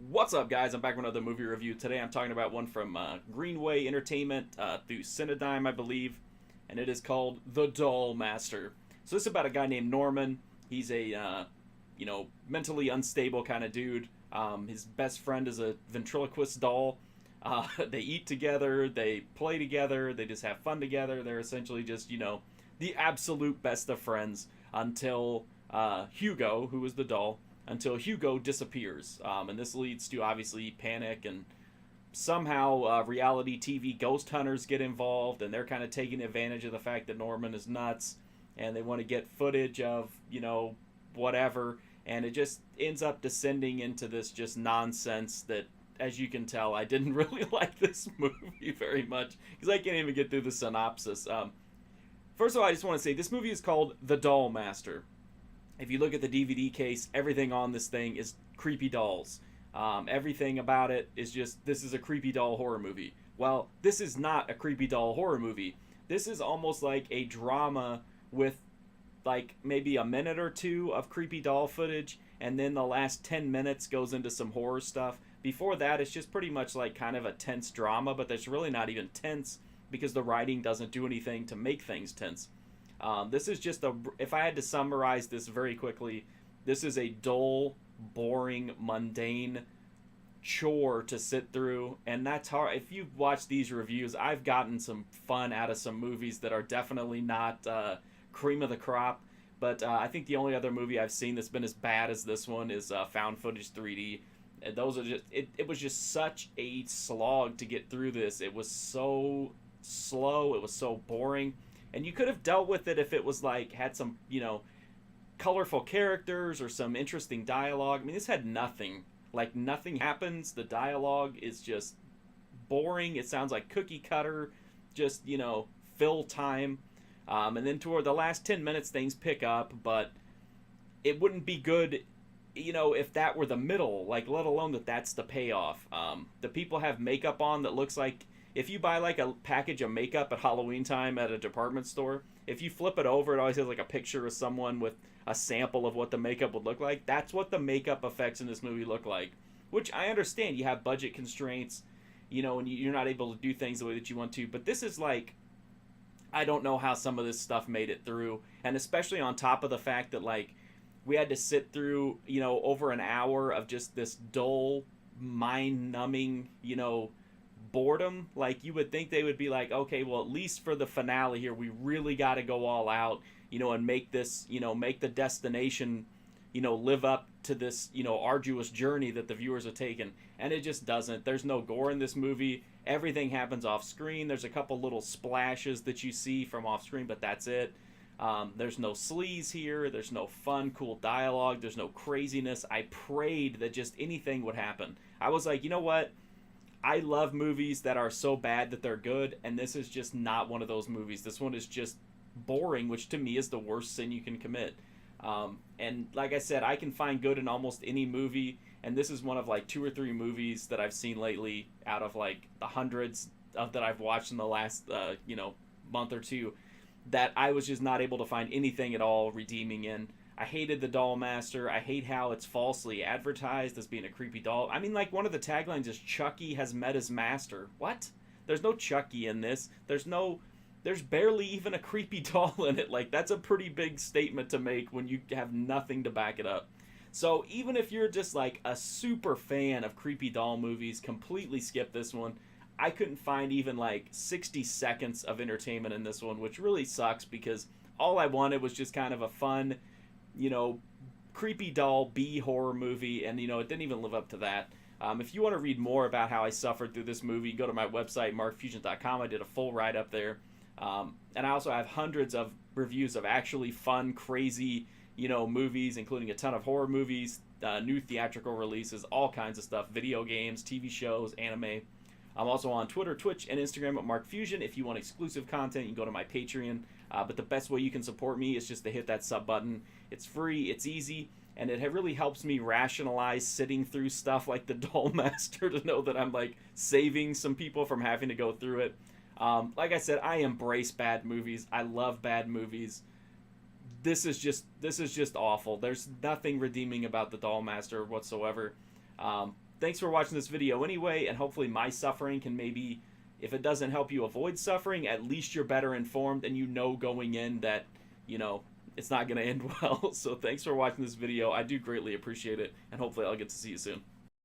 What's up, guys? I'm back with another movie review. Today I'm talking about one from Greenway Entertainment through Cinedigm, I believe, and it is called The Doll Master. So this is about a guy named Norman. He's a, mentally unstable kind of dude. His best friend is a ventriloquist doll. They eat together, they play together, they just have fun together. They're essentially just, the absolute best of friends until Hugo, who is the doll, until Hugo disappears. And this leads to obviously panic, and somehow reality TV ghost hunters get involved, and they're kind of taking advantage of the fact that Norman is nuts, and they want to get footage of, whatever. And it just ends up descending into this just nonsense that, as you can tell, I didn't really like this movie very much because I can't even get through the synopsis. First of all, I just want to say this movie is called The Doll Master. If you look at the DVD case, everything on this thing is creepy dolls. Everything about it is just, this is a creepy doll horror movie. Well, this is not a creepy doll horror movie. This is almost like a drama with like maybe a minute or two of creepy doll footage, and then the last 10 minutes goes into some horror stuff. Before that, it's just pretty much like kind of a tense drama, but that's really not even tense because the writing doesn't do anything to make things tense. This is just if I had to summarize this very quickly, this is a dull, boring, mundane chore to sit through, and that's hard. If you watch these reviews, I've gotten some fun out of some movies that are definitely not cream of the crop, but I think the only other movie I've seen that's been as bad as this one is Found Footage 3D. And those are just, it was just such a slog to get through this. It was so slow, it was so boring. And you could have dealt with it if it was like had some, colorful characters or some interesting dialogue. I mean, this had nothing. Like, nothing happens. The dialogue is just boring. It sounds like cookie cutter, just, fill time. And then toward the last 10 minutes, things pick up, but it wouldn't be good, if that were the middle, like, let alone that's the payoff. The people have makeup on that looks like, if you buy like a package of makeup at Halloween time at a department store, if you flip it over, it always has like a picture of someone with a sample of what the makeup would look like. That's what the makeup effects in this movie look like, which I understand. You have budget constraints, and you're not able to do things the way that you want to. But this is like, I don't know how some of this stuff made it through. And especially on top of the fact that like we had to sit through, over an hour of just this dull, mind-numbing, boredom. Like, you would think they would be like, okay, well, at least for the finale here, we really got to go all out, and make this, make the destination, live up to this, arduous journey that the viewers are taking. And it just doesn't. There's no gore in this movie. Everything happens off screen. There's a couple little splashes that you see from off screen, but that's it. There's no sleaze here. There's no fun, cool dialogue. There's no craziness. I prayed that just anything would happen. I was like, you know what? I love movies that are so bad that they're good, and this is just not one of those movies. This one is just boring, which to me is the worst sin you can commit. And like I said, I can find good in almost any movie, and this is one of like 2 or 3 movies that I've seen lately out of like the hundreds of that I've watched in the last, month or two, that I was just not able to find anything at all redeeming in. I hated The Doll Master. I hate how it's falsely advertised as being a creepy doll. I mean, like, one of the taglines is Chucky has met his master. What? There's no Chucky in this. There's barely even a creepy doll in it. Like, that's a pretty big statement to make when you have nothing to back it up. So even if you're just like a super fan of creepy doll movies, completely skip this one. I couldn't find even like 60 seconds of entertainment in this one, which really sucks because all I wanted was just kind of a fun, creepy doll B horror movie, and it didn't even live up to that. If you want to read more about how I suffered through this movie, go to my website, markfusion.com. I did a full write-up there. And I also have hundreds of reviews of actually fun, crazy, movies, including a ton of horror movies, new theatrical releases, all kinds of stuff, video games, TV shows, anime. I'm also on Twitter, Twitch, and Instagram at MarkFusion. If you want exclusive content, you can go to my Patreon. But the best way you can support me is just to hit that sub button. It's free, it's easy, and it really helps me rationalize sitting through stuff like The Doll Master to know that I'm like saving some people from having to go through it. Like I said, I embrace bad movies. I love bad movies. This is just awful. There's nothing redeeming about The Doll Master whatsoever. thanks for watching this video anyway, and hopefully my suffering can maybe, if it doesn't help you avoid suffering, at least you're better informed and you know going in that, you know, it's not going to end well. So thanks for watching this video. I do greatly appreciate it, and hopefully I'll get to see you soon.